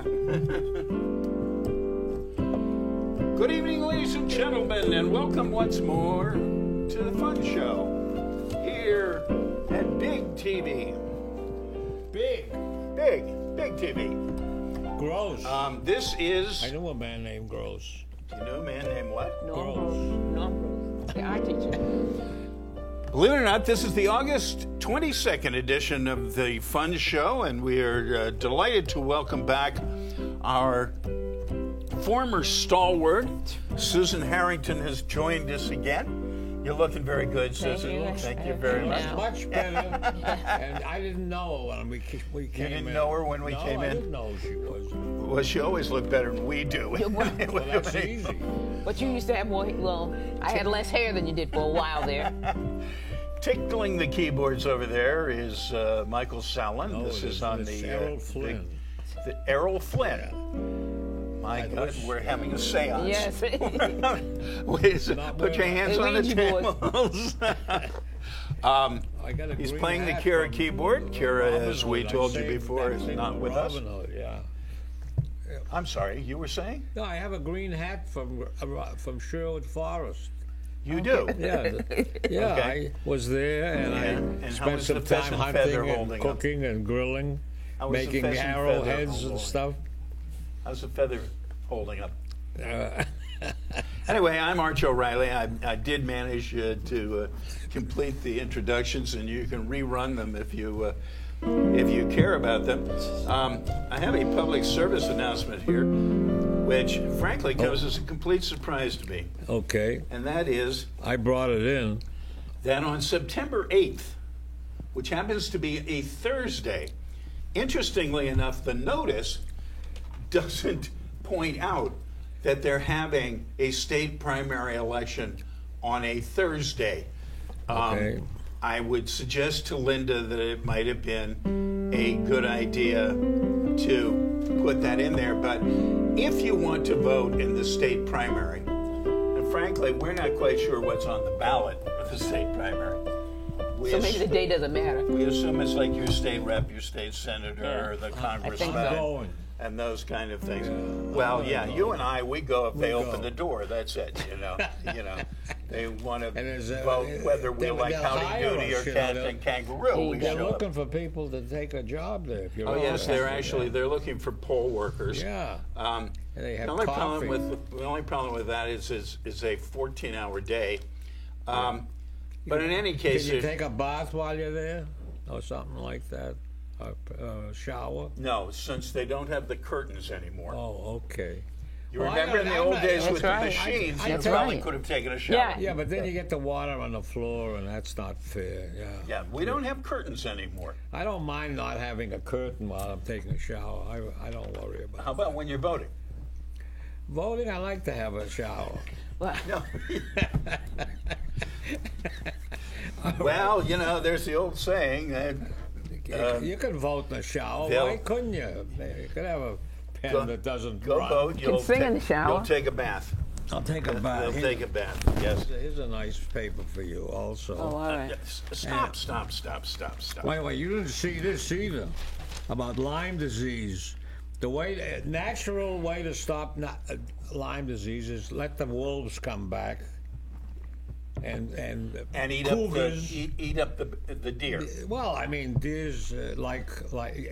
Good evening, ladies and gentlemen, and welcome once more to the Fun Show here at Big TV. Big TV. Gross. This is. I know a man named Gross. You know a man named what? Norm Gross. The art teacher. Believe it or not, this is the August 22nd edition of the Fun Show, and we are delighted to welcome back our former stalwart. Susan Harrington has joined us again. You're looking very good, Susan. Thank you very much. Much better. And I didn't know her when we came in. You didn't know her when we came in? I didn't know who she was. Well, she always looked better than we do. Well, that's easy. But you used to have more, well, I had less hair than you did for a while there. Tickling the keyboards over there is Michael Sallin. No, This is on the Errol Flynn. The Errol Flynn. Yeah. My God, we're having a seance. Yes. Put your hands on the tables. He's playing the Kira keyboard. Kira, as we told you before, is not with us. Yeah. I'm sorry, you were saying? No, I have a green hat from Sherwood Forest. You do? Yeah, yeah. Okay. I was there, and I spent some time hunting and cooking and grilling, making arrowheads and stuff. How's the feather holding up? Anyway, I'm Arch O'Reilly. I did manage to complete the introductions, and you can rerun them if you care about them. I have a public service announcement here, which frankly comes as a complete surprise to me. Okay. And that is... I brought it in. That on September 8th, which happens to be a Thursday, interestingly enough, the notice doesn't point out that they're having a state primary election on a Thursday. Okay. I would suggest to Linda that it might have been a good idea to put that in there. But if you want to vote in the state primary, and frankly, we're not quite sure what's on the ballot for the state primary. So maybe the day doesn't matter. We assume it's like your state rep, your state senator, or the congressman. So. And those kind of things. Well, yeah, you and I, we go if they open the door. That's it. You know, they want to vote whether we like Howdy Doody or Cat and Kangaroo. They're looking for people to take a job there. If you're yes, they're looking for poll workers. Yeah. And they have the only problem with that is a 14-hour day. But in any case, can you take a bath while you're there, or something like that? A shower? No, since they don't have the curtains anymore. Oh, okay. You remember in the old days with the machines, you probably could have taken a shower. Yeah, but then you get the water on the floor, and that's not fair. Yeah. Yeah, we don't have curtains anymore. I don't mind not having a curtain while I'm taking a shower. I don't worry about it. How about when you're voting? Voting, I like to have a shower. No. Well, there's the old saying that you can vote in the shower. Why couldn't you? You could have a pen that doesn't go run. vote. You can sing in the shower. You'll take a bath. I'll take a bath. You'll take a bath. Yes. Here's a nice paper for you, also. Oh, all right. Stop. Wait. You didn't see this either. About Lyme disease. The natural way to stop Lyme disease is let the wolves come back. And eat up the deer. Well, I mean, deers like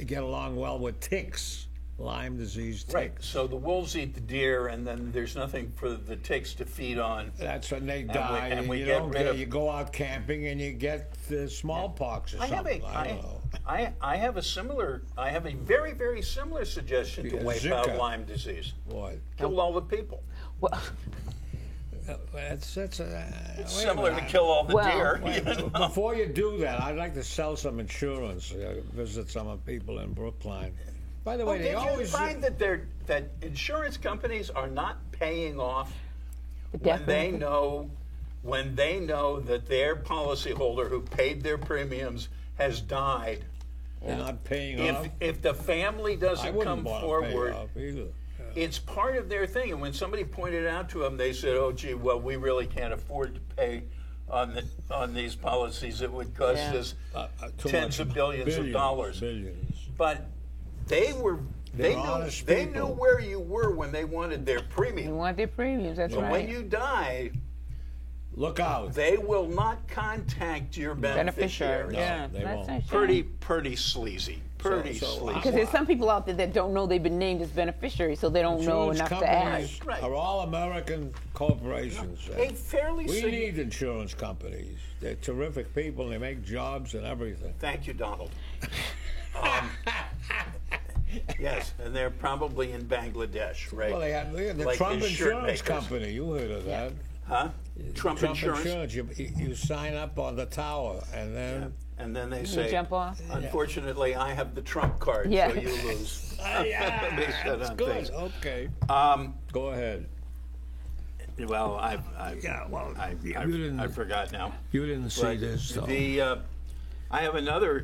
get along well with ticks, Lyme disease ticks. Right. So the wolves eat the deer, and then there's nothing for the ticks to feed on. That's when they die. And you go out camping and you get the smallpox or something. I have a very, very similar suggestion to wipe out Lyme disease. What? Kill all the people. Well, it's similar to kill all the deer. Before you do that, I'd like to sell some insurance. Visit some people in Brookline. By the way, they always find that insurance companies are not paying off when they know that their policyholder who paid their premiums has died. They're not paying off. If the family doesn't come forward, either. It's part of their thing. And when somebody pointed it out to them, they said, "Oh, gee, well, we really can't afford to pay on these policies. It would cost us tens of billions of dollars." Billions. But they were They They're knew, honest they people. knew where you were when they wanted their You premium. want their premiums, that's But right. when you die, Look out. they will not contact your beneficiary. Beneficiary, yeah. they That's won't. a shame. Pretty sleazy. Pretty So- sleazy. Because there's some people out there that don't know they've been named as beneficiaries, so they don't know Insurance enough to ask. companies Right. are all American corporations. A fairly We sig- need insurance companies. They're terrific people. They make jobs and everything. Thank you, Donald. Yes, and they're probably in Bangladesh, right? Well, they have the Like Trump his shirt Insurance makers. Company. You heard of that? Huh? Trump Insurance. You sign up on the tower, and then And then they You say, jump off. unfortunately, I have the Trump card, Yeah. so you lose. yeah, They said that's on good. things. Okay, go ahead. Well, I you didn't. forgot now. You didn't see But this. So. I have another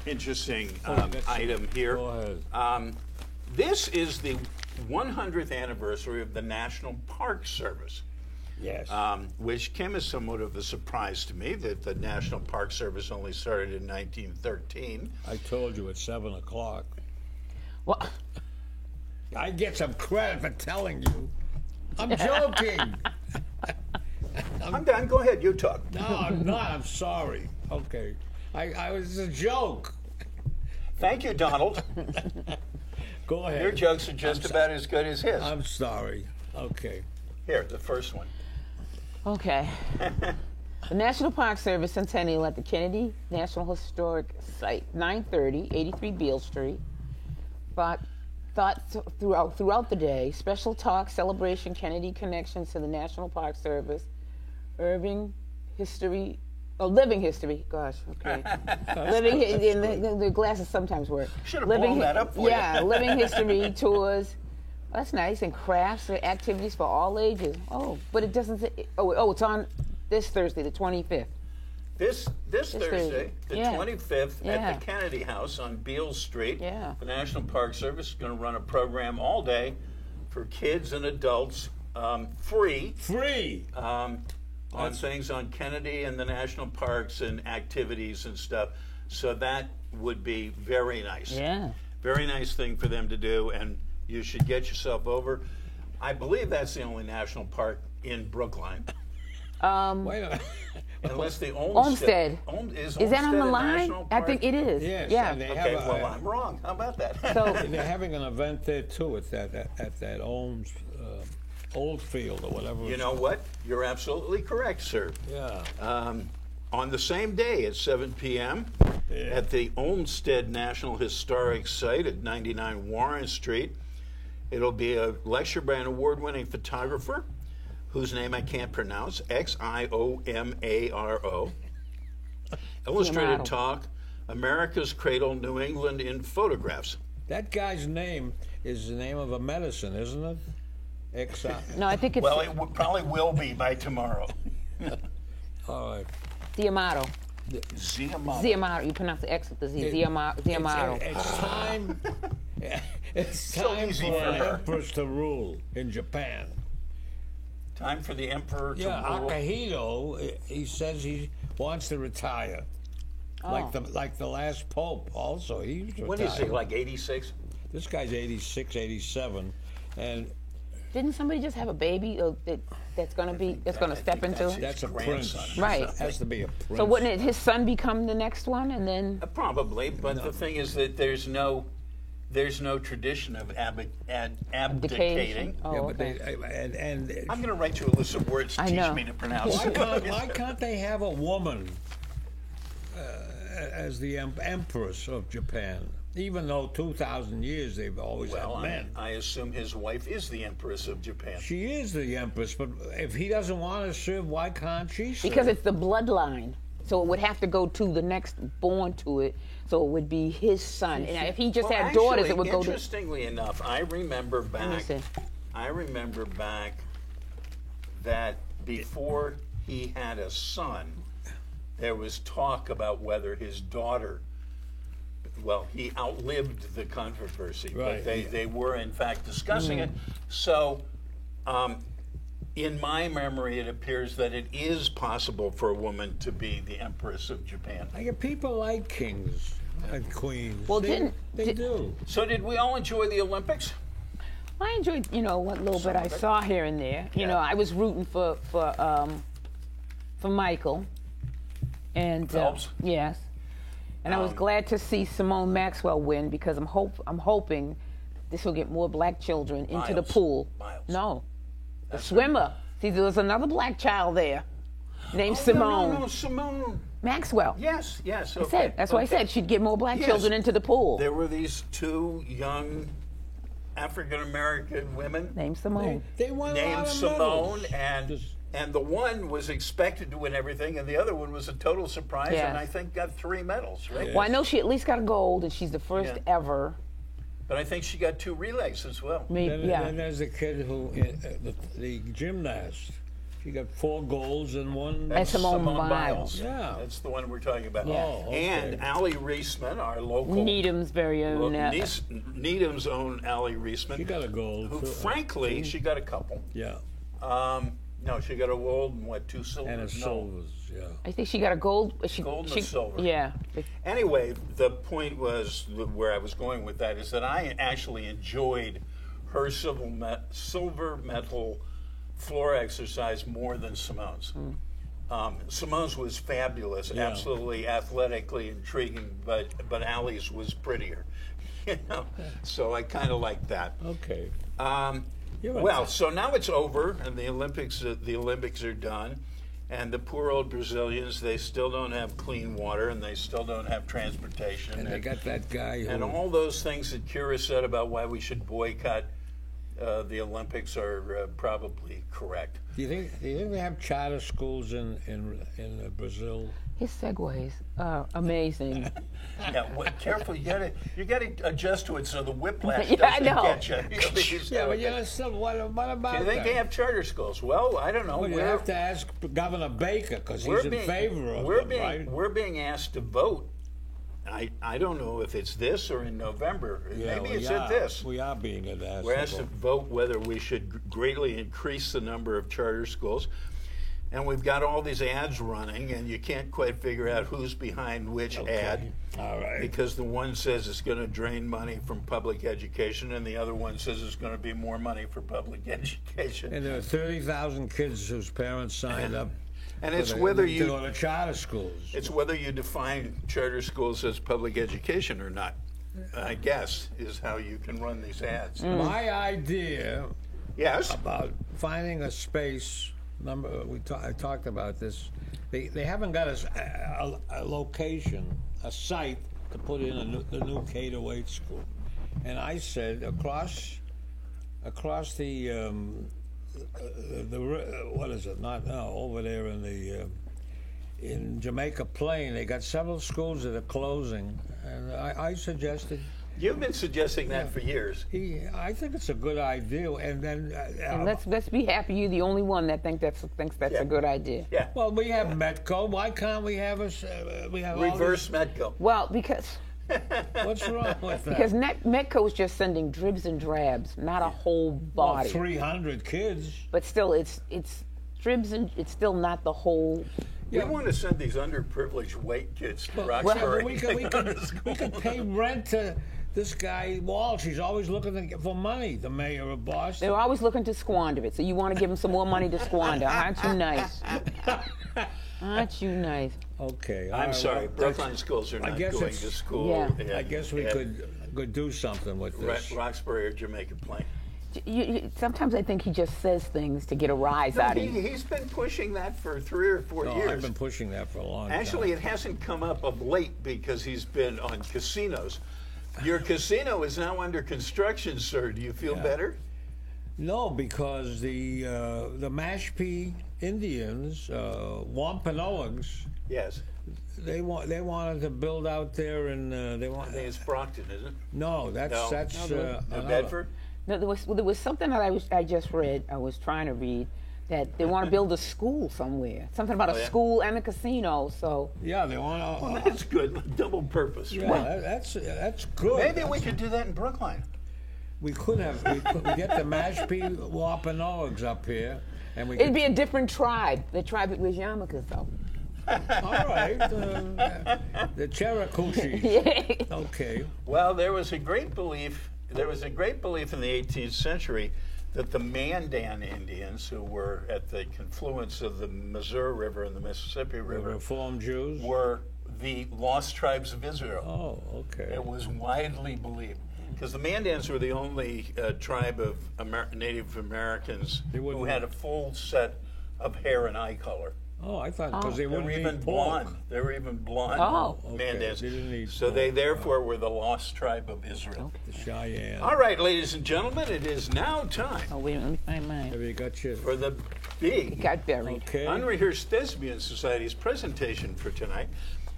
interesting item here. Go ahead. This is the 100th anniversary of the National Park Service, Yes. which came as somewhat of a surprise to me that the National Park Service only started in 1913. I told you at 7 o'clock. Well, I get some credit for telling you. I'm joking. I'm done. Go ahead. You talk. No, I'm not. I'm sorry. Okay. I was a joke. Thank you, Donald. Go ahead. Your jokes are just about as good as his. I'm sorry. Okay. Here, the first one. okay. The National Park Service Centennial at the Kennedy National Historic Site, 930, 83 Beale Street. Thought throughout the day, special talk, celebration, Kennedy connections to the National Park Service, living history, gosh, okay. The glasses sometimes work. Should have blown that up for yeah, you. living history tours. That's nice, and crafts and activities for all ages. Oh, but it doesn't say, it's on this Thursday, the 25th. This Thursday, Thursday. the Yeah. 25th, Yeah. at the Kennedy House on Beale Street. Yeah. The National Park Service is going to run a program all day for kids and adults, free, Free. on things on Kennedy and the national parks and activities and stuff. So that would be very nice. Yeah. Very nice thing for them to do, and you should get yourself over. I believe that's the only national park in Brookline. Wait a minute. Unless the Olmsted. Is Is that on Olmsted the a line? national I park? think it is. Yes, Yeah. and they Okay, have well, I'm wrong. How about that? So they're having an event there too at that Oldfield or whatever. You it's know called. what? You're absolutely correct, sir. Yeah. On the same day at 7 p.m. at the Olmsted National Historic Site at 99 Warren Street, it'll be a lecture by an award-winning photographer whose name I can't pronounce, Xiomaro. Illustrated Xiomaro. talk, America's Cradle, New England in Photographs. That guy's name is the name of a medicine, isn't it? no, I think it's Well, it probably will be by tomorrow. All right. Diamato. Xiomaro. Diamato. You pronounce the X with the Z. Diamato. It's time. It's So time easy for for an her. empress to rule in Japan. Time for the emperor to Yeah, rule. Akihito. He says he wants to retire, like the last pope. Also, he's retired. What is he, like 86? This guy's 86, 87, and Didn't somebody just have a baby that's going to step into? that's a grandson prince. or Right. Has to be a prince. So wouldn't his son become the next one, and then? Probably, but the thing is that there's no tradition of abdicating. Oh, Yeah, but okay. and I'm going to write you a list of words to I teach know. me to pronounce. why can't they have a woman as the empress of Japan? Even though 2,000 years they've always Well, had men. I assume his wife is the empress of Japan. She is the empress, but if he doesn't want to serve, why can't she serve? Because it's the bloodline, so it would have to go to the next born to it. So it would be his son, and if he just Well, had daughters, actually, it would go to. Interestingly enough, I remember me back. see. That before he had a son, there was talk about whether his daughter. Well, he outlived the controversy, Right, but yeah. they were in fact discussing it. So, in my memory, it appears that it is possible for a woman to be the empress of Japan. People like kings. And Queens. Well, they do. So did we all enjoy the Olympics? I enjoyed, what little bit I of it. saw here and there. You Yeah. know, I was rooting for Michael, and Phelps? yes, and I was glad to see Simone Maxwell win because I'm hoping this will get more black children into the Miles. pool. Miles. No, the swimmer. See, there was another black child there named Simone No, Simone. Maxwell. Yes. I said, that's why I said she'd get more black Yes. children into the pool. There were these two young African American women Named Simone. They won a lot named of Simone, medals. and the one was expected to win everything, and the other one was a total surprise, Yes. and I think got 3 medals, right? Yeah. Well, I know she at least got a gold, and she's the first Yeah. ever. But I think she got 2 relays as well. Then there's the kid who, the gymnast. She got 4 golds and 1. And Simone Biles. Biles. Yeah. That's the one we're talking about. Yeah. Oh, okay. And Allie Reisman, our local Needham's very own. Needham's own Allie Reisman. She got a gold. who, too. frankly, she got a couple. Yeah. No, she got a gold and 2 silvers? And a No. silvers, yeah. I think she got a gold. Gold and a silver. Yeah. Anyway, the point was where I was going with that is that I actually enjoyed her silver medal floor exercise more than Simone's. Simone's was fabulous, Yeah. absolutely athletically intriguing, but Allie's was prettier. So I kind of like that. Okay. You're Well, right. so now it's over, and the Olympics are done, and the poor old Brazilians, they still don't have clean water, and they still don't have transportation, And they got that guy who. and all those things that Kira said about why we should boycott the Olympics are probably correct. Do you think they have charter schools in Brazil? His segues are amazing. Yeah, careful, you gotta adjust to it so the whiplash Yeah, I doesn't know. get you. Yeah, but still, what about Do you think that? they have charter schools? Well, I don't know. Well, you have to ask Governor Baker because he's in favor of them, right? We're being asked to vote. I don't know if it's this or in November. Yeah, Maybe we it's are. at this. We are being asked. We're asked to vote whether we should greatly increase the number of charter schools. And we've got all these ads running, and you can't quite figure out who's behind which ad. All right. Because the one says it's going to drain money from public education, and the other one says it's going to be more money for public education. And there are 30,000 kids whose parents signed up. And it's to whether to go to charter schools. It's whether you define charter schools as public education or not, I guess, is how you can run these ads. My idea Yes. about finding a space. I talked about this. They haven't got a location, a site to put in the new K-8 school, and I said across the what is it? Not over there in Jamaica Plain. They got several schools that are closing, and I suggested. You've been suggesting that for years. I think it's a good idea, and then And let's be happy you're the only one that thinks that's Yeah. a good idea. Yeah. well, we have Metco. Why can't we have we have all Reverse Metco. Well, because What's wrong with that? because Metco is just sending dribs and drabs, not a whole body. 300 kids. But still, it's dribs and it's still not the whole. We want to send these underprivileged white kids to Yeah, Roxbury. but we could pay rent to this guy Walsh. He's always looking for money. The mayor of Boston. They're always looking to squander it. So you want to give them some more money to squander? Aren't you nice? Aren't you nice? Okay. all I'm right, sorry, well, Brookline schools are I not guess going it's- to school. Yeah. I guess we could do something with this. Roxbury or Jamaica Plain. Sometimes I think he just says things to get a rise out of you. He's been pushing that for 3 or 4 No, years. I've been pushing that for a long Actually, time. it hasn't come up of late because he's been on casinos. Your casino is now under construction, sir. Do you feel better? No, because the Mashpee Indians, Wampanoags, Yes. they wanted to build out there, and they want. I think it's Brockton, isn't it? No, that's New another- Bedford? No, there was something that I just read. I was trying to read that they want to build a school somewhere. Something about a yeah? school and a casino. So Yeah, they want to. Well, that's good. Double purpose. Yeah, that's good. Maybe we could do that in Brookline. We could have. We get the Mashpee Wampanoags up here, and we it'd could, be a different tribe. The tribe it was Yarmouth, though. All right. The Cherokee. Yeah. Okay. Well, there was a great belief in the 18th century that the Mandan Indians, who were at the confluence of the Missouri River and the Mississippi The River, Reformed Jews. were the lost tribes of Israel. Oh, okay. It was widely believed. Because the Mandans were the only tribe of Native Americans They wouldn't- who had a full set of hair and eye color. Oh, I thought because they They were wouldn't even eat pork. blonde. They were even blonde Oh. Okay, Mandans. they didn't eat So pork. they therefore were the lost tribe of Israel. The Cheyenne. All right, ladies and gentlemen, it is now time Oh, wait a minute, let me find mine. Have you got your... for the It big got buried. Okay. Unrehearsed Thespian Society's presentation for tonight.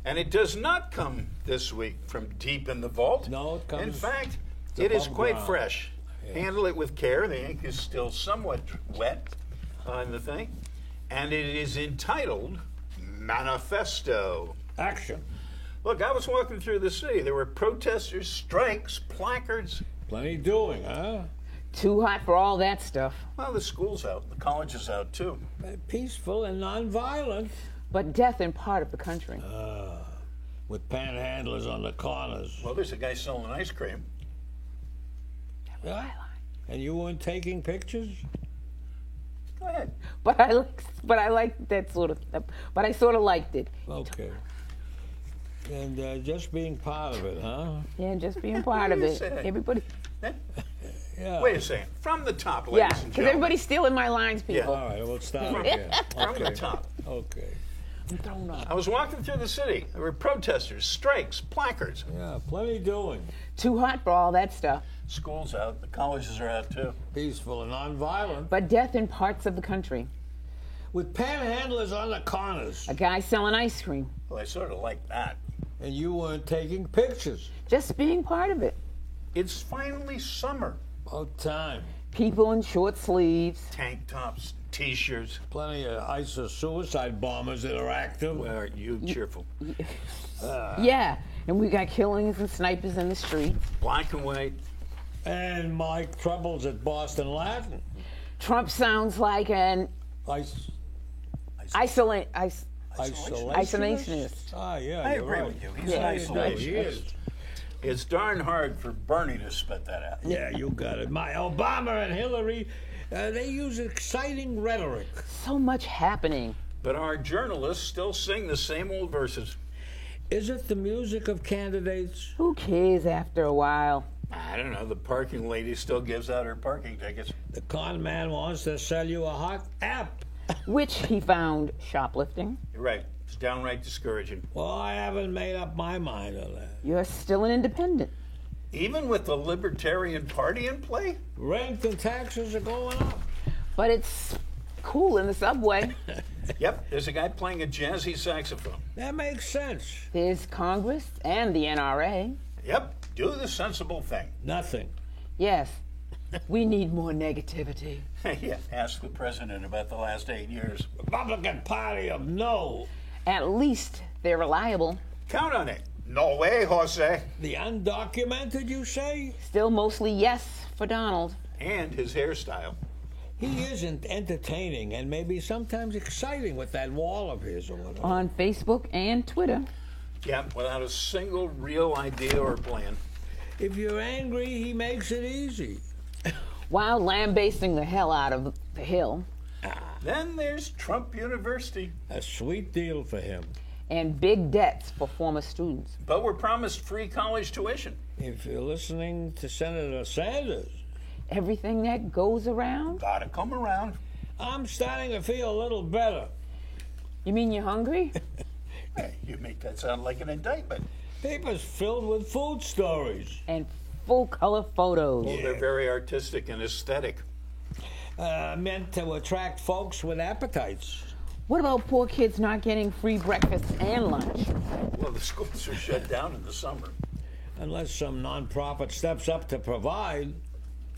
And it does not come this week from deep in the vault. No, it comes- In fact, it's it is above quite ground. fresh. Handle it with care. The ink is still somewhat wet on the thing. And it is entitled Manifesto. Action. Look, I was walking through the city. There were protesters, strikes, placards. Plenty doing, huh? Too hot for all that stuff. Well, the school's out. The college is out, too. Peaceful and nonviolent. But death in part of the country. With panhandlers on the corners. Well, there's a guy selling ice cream. Yeah? And you weren't taking pictures? Go ahead. But I like that sort of stuff. But I sort of liked it. Okay. And just being part of it, huh? Yeah, just being part of it. Say. Everybody. Yeah. Wait a second. From the top, ladies Yeah, and because gentlemen. everybody's stealing my lines, people. All right, we'll start again. From the Okay. top. Okay. I'm thrown off. I was walking through the city. There were protesters, strikes, placards. Yeah, plenty doing. Too hot for all that stuff. School's out. The colleges are out, too. Peaceful and nonviolent. But death in parts of the country. With panhandlers on the corners. A guy selling ice cream. Well, I sort of like that. And you weren't taking pictures. Just being part of it. It's finally summer. About time. People in short sleeves. Tank tops, T-shirts. Plenty of ISIS suicide bombers that are active. Well, aren't you cheerful? Yeah, and we got killings and snipers in the street. Black and white. And Mike Troubles at Boston Latin. Trump sounds like an isolationist. Isolationist? Ah, yeah, I you're agree right. with you. He's Yeah, an he isolationist. He is. It's darn hard for Bernie to spit that out. Yeah, you got it. My Obama and Hillary, they use exciting rhetoric. So much happening. But our journalists still sing the same old verses. Is it the music of candidates? Who cares after a while? I don't know. The parking lady still gives out her parking tickets. The con man wants to sell you a hot app. Which he found shoplifting. You're right. It's downright discouraging. Well, I haven't made up my mind on that. You're still an independent. Even with the Libertarian Party in play? Rent and taxes are going up. But it's cool in the subway. Yep, there's a guy playing a jazzy saxophone. That makes sense. There's Congress and the NRA. Yep, do the sensible thing. Nothing. Yes, we need more negativity. Yeah, ask the president about the last 8 years. Republican Party of no. At least they're reliable. Count on it. No way, Jose. The undocumented, you say? Still mostly yes for Donald. And his hairstyle. He isn't entertaining and maybe sometimes exciting with that wall of his or whatever. On Facebook and Twitter. Yep, without a single real idea or plan. If you're angry, he makes it easy. While lambasting the hell out of the Hill. Then there's Trump University. A sweet deal for him. And big debts for former students. But we're promised free college tuition. If you're listening to Senator Sanders, Everything that goes around? Gotta come around. I'm starting to feel a little better. You mean you're hungry? Hey, you make that sound like an indictment. Paper's filled with food stories. And full color photos. Well, they're very artistic and aesthetic. Meant to attract folks with appetites. What about poor kids not getting free breakfast and lunch? Well, the schools are shut down in the summer. Unless some nonprofit steps up to provide.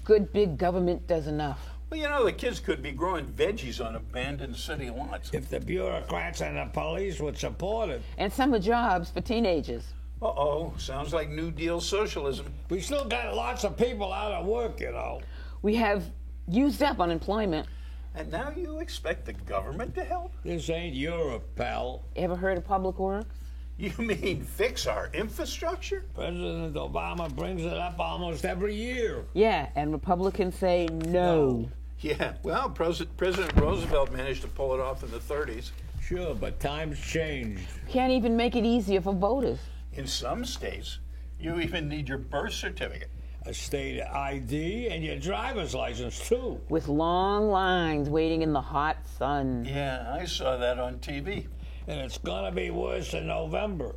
Good big government does enough. Well, you know, the kids could be growing veggies on abandoned city lots. If the bureaucrats and the police would support it. And summer jobs for teenagers. Uh-oh, sounds like New Deal socialism. We still got lots of people out of work, you know. We have used up unemployment. And now you expect the government to help? This ain't Europe, pal. Ever heard of Public Works? You mean fix our infrastructure? President Obama brings it up almost every year. Yeah, and Republicans say no. Yeah, well, President Roosevelt managed to pull it off in the 30s. Sure, but times changed. Can't even make it easier for voters. In some states, you even need your birth certificate. A state ID and your driver's license, too. With long lines waiting in the hot sun. Yeah, I saw that on TV. And it's gonna be worse in November.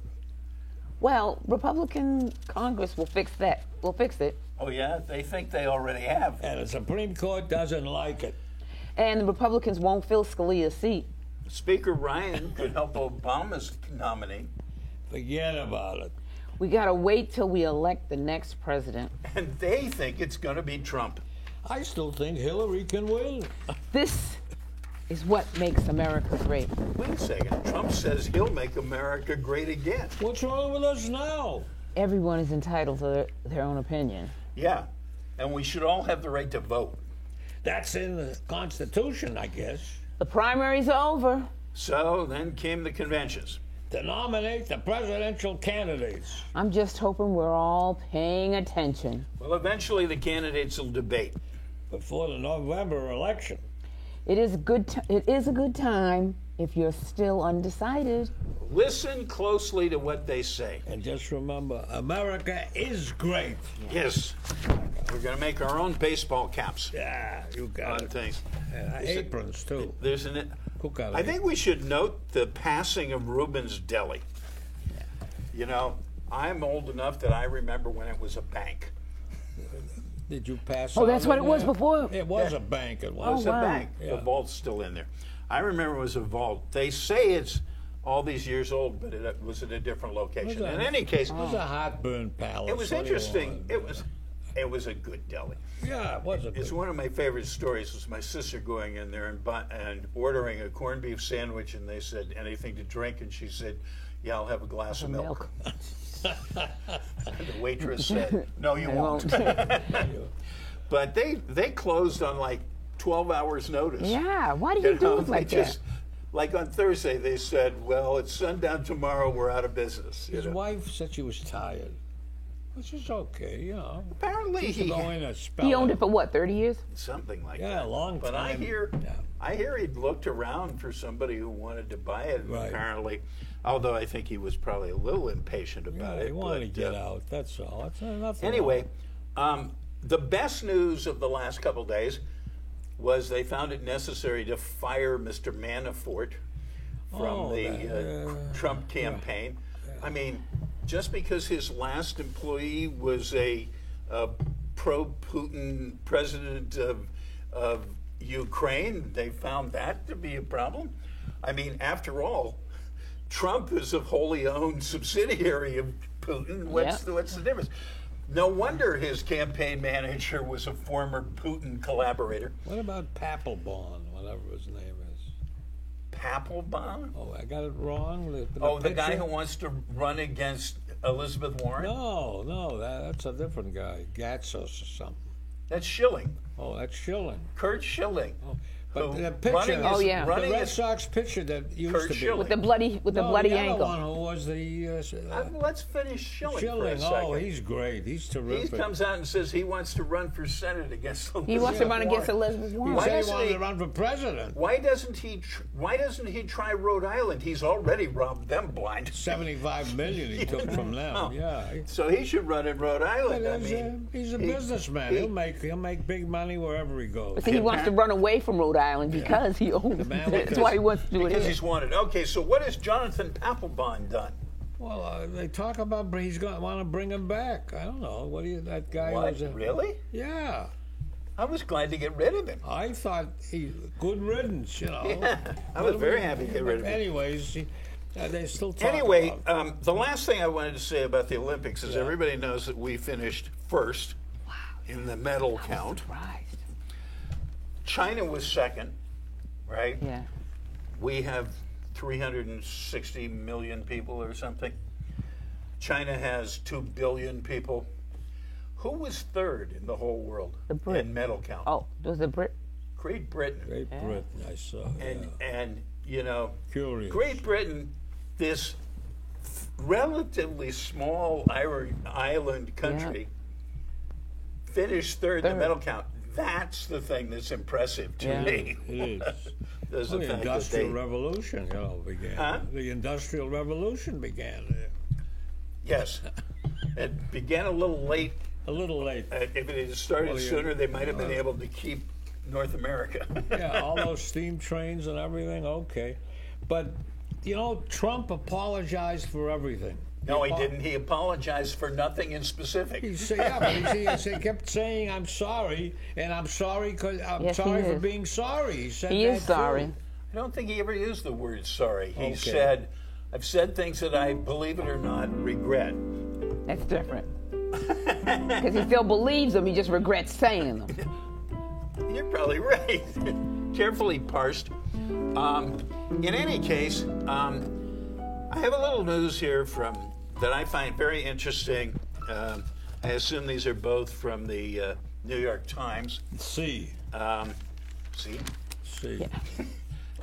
Well, Republican Congress will fix that. Will fix it. Oh, yeah? They think they already have. And the Supreme Court doesn't like it. And the Republicans won't fill Scalia's seat. Speaker Ryan could help Obama's nominee. Forget about it. We gotta wait till we elect the next president. And they think it's going to be Trump. I still think Hillary can win. This is what makes America great. Wait a second. Trump says he'll make America great again. What's wrong with us now? Everyone is entitled to their own opinion. Yeah. And we should all have the right to vote. That's in the Constitution, I guess. The primary's over. So then came the conventions. To nominate the presidential candidates. I'm just hoping we're all paying attention. Well, eventually the candidates will debate. Before the November election. It is a good time if you're still undecided. Listen closely to what they say. And just remember, America is great. Yes. We're going to make our own baseball caps Yeah, you got on it. things. Aprons, too. There's an. Who got I it? think we should note the passing of Reuben's Deli. You know, I'm old enough that I remember when it was a bank. Did you pass Oh, that's out what in it was there? before? It was a bank. It It was. was a wow. bank. Yeah. The vault's still in there. I remember it was a vault. They say it's all these years old, but it was at a different location. In any case, It was a heartburn palace. it was What do you interesting. want? It was a good deli. Yeah, it was a It's good. one of my favorite stories was my sister going in there and ordering a corned beef sandwich, and they said, anything to drink? And she said, yeah, I'll have a glass of milk. And the waitress said, no, you I won't. But they closed on like 12 hours notice. Yeah, why do you do it like that? Like on Thursday, they said, well, it's sundown tomorrow, we're out of business. you His know. wife said she was tired, which is okay, you know. Apparently He he go in a spell. He owned it for what, 30 years? something like Yeah, that. a long But I time. hear Yeah. I hear he'd looked around for somebody who wanted to buy it. And Right. apparently, although I think he was probably a little impatient about Yeah, it. he wanted to but, get out. That's all. That's nothing. Anyway, wrong. the best news of the last couple days was they found it necessary to fire Mr. Manafort from Oh, the Trump campaign. I mean, just because his last employee was a pro-Putin president of Ukraine, they found that to be a problem. I mean, after all, Trump is a wholly owned subsidiary of Putin. What's the difference? No wonder his campaign manager was a former Putin collaborator. What about Papelbon, whatever his name is? Papelbon? Oh, I got it wrong. The guy picture? who wants to run against Elizabeth Warren? No, that's a different guy. Gatzos or something. That's Schilling. Oh, that's Schilling. Kurt Schilling. But who the picture, running Oh, yeah. the running Red is- Sox pitcher that used Kurt to be Schilling. With the bloody no, the other ankle. one who was the Let's finish Schilling for a Schilling. second. Oh, he's great. He's He terrific. comes out and says he wants to run for Senate against Elizabeth He wants to run Warren. against Elizabeth Warren. He Why said he doesn't wanted he- to run for president. Why doesn't he try Rhode Island? He's already robbed them blind. 75 million he took from them. No. Yeah. So he should run in Rhode Island. I mean, He's a he- businessman. he- He'll make big money wherever he goes. See, he wants to run away from Rhode Island because he owns man it. with That's why he wants to do it because here. he's wanted. Okay, so what has Jonathan Papelbon done? Well, they talk about he's going to want to bring him back. I don't know. What do you? That guy What? was Really? Yeah. I was glad to get rid of him. I thought he good riddance. You know. Yeah, I was very happy to get rid of him. Anyways, they still talk Anyway, about. the last thing I wanted to say about the Olympics is Yeah. everybody knows that we finished first in the medal count. Right. China was second, right? Yeah. We have 360 million people or something. China has 2 billion people. Who was third in the whole world The Brit. in medal count? Oh, was the Brit? Great Britain. Great Britain, I saw. And you know, Curious. Great Britain, this relatively small island country, finished third in the medal count. That's the thing that's impressive to me. It is. The The Industrial Revolution, began. Huh? The Industrial Revolution began there. Yes. It began a little late. A little late. If it had started sooner, they might have been able to keep North America. Yeah, all those steam trains and everything, okay. But, you know, Trump apologized for everything. No, he didn't. He apologized for nothing in specific. He said, he kept saying, "I'm sorry," and I'm sorry because I'm sorry for being sorry. He said he is sorry. Too. I don't think he ever used the word sorry. He Okay. said, "I've said things that I, believe it or not, regret." That's different. Because he still believes them, he just regrets saying them. You're probably right. Carefully parsed. In any case, I have a little news here that I find very interesting. I assume these are both from the New York Times. See. See? See.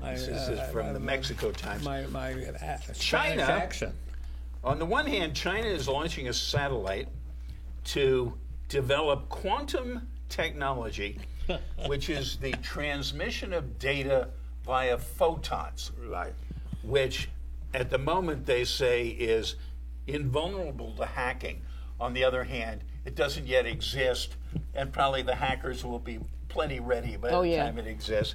This is from the Mexico Times. My China. Spanish accent. On the one hand, China is launching a satellite to develop quantum technology, which is the transmission of data via photons, Right. which at the moment they say is invulnerable to hacking. On the other hand, it doesn't yet exist, and probably the hackers will be plenty ready by the time it exists.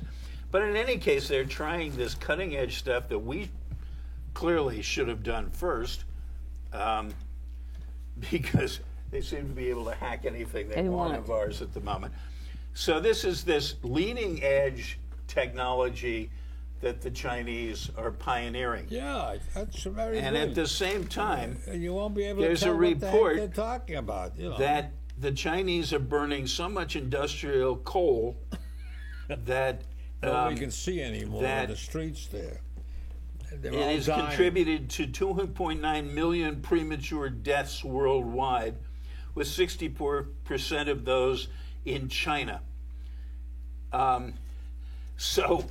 But in any case, they're trying this cutting-edge stuff that we clearly should have done first, because they seem to be able to hack anything they want of ours at the moment. So this is this leading-edge technology that the Chinese are pioneering. Yeah, that's very And good. at the same time, You won't be able there's to tell a what the heck report they're talking about. You know. that the Chinese are burning so much industrial coal that nobody can see anymore that on the streets there. They're it all has dying. contributed to 2.9 million premature deaths worldwide, with 64% of those in China. So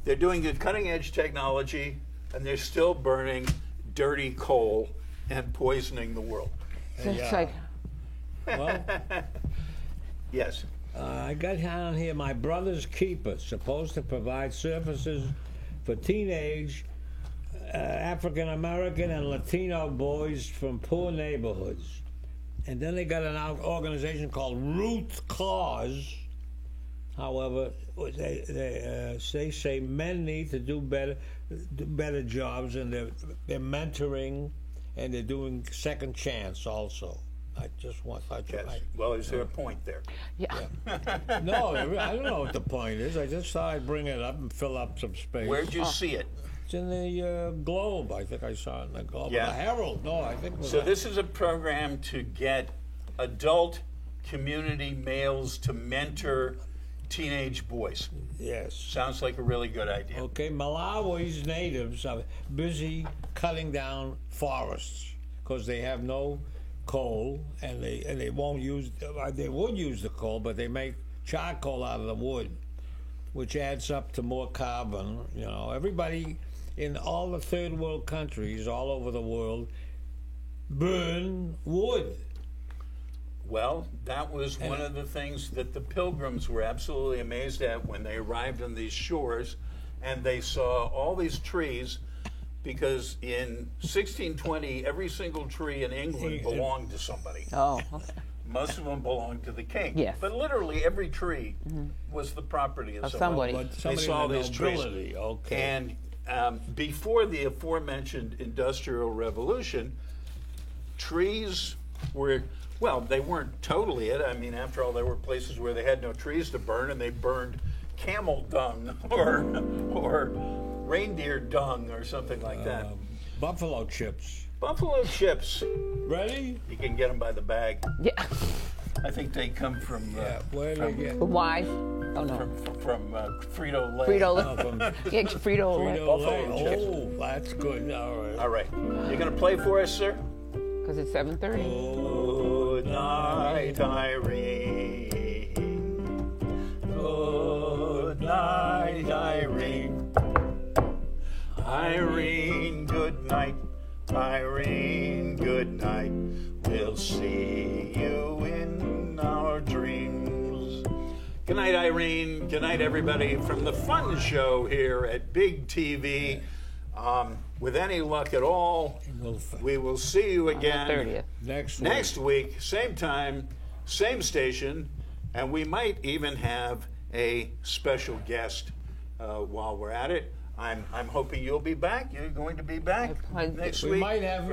they're doing the cutting-edge technology, and they're still burning dirty coal and poisoning the world. It's like, Well, Yes. I got down here, My Brother's Keeper, supposed to provide services for teenage African American and Latino boys from poor neighborhoods. And then they got an organization called Root Cause. However, they say men need to do better jobs, and they're mentoring, and they're doing second chance also. I just want. Yes. Well, is there a point there? No, I don't know what the point is. I just thought I'd bring it up and fill up some space. Where'd you see it? It's in the Globe. I think I saw it in the Globe. Yeah. The Herald. No, I think. It was So this is a program to get adult community males to mentor teenage boys. Yes. Sounds like a really good idea. Okay, Malawi's natives are busy cutting down forests because they have no coal, and they won't use. They would use the coal, but they make charcoal out of the wood, which adds up to more carbon. You know, everybody in all the third world countries all over the world burn wood. Well, that was one of the things that the Pilgrims were absolutely amazed at when they arrived on these shores, and they saw all these trees, because in 1620, every single tree in England belonged to somebody. oh, okay. Most of them belonged to the king. Yes. But literally every tree was the property of someone. somebody. But They somebody saw in the these trees. nobility, okay. And before the aforementioned Industrial Revolution, trees were, well, they weren't totally it. I mean, after all, there were places where they had no trees to burn, and they burned camel dung or reindeer dung or something like that. Buffalo chips. Buffalo chips, Ready? you can get them by the bag. Yeah. I think they come from Where do they get? Why? Oh, no. from Frito-Lay. Frito. From Yeah, Frito. Buffalo chips. Oh, that's good. All right. All right. You going to play for us, sir? Because it's 7:30. Good night, Irene. Good Irene, good night. Irene, good night. We'll see you in our dreams. Good night, Irene. Good night, everybody, from the Fun Show here at Big TV. With any luck at all, we will see you again next week, same time, same station, and we might even have a special guest while we're at it. I'm hoping you'll be back. You're going to be back next week. We might have.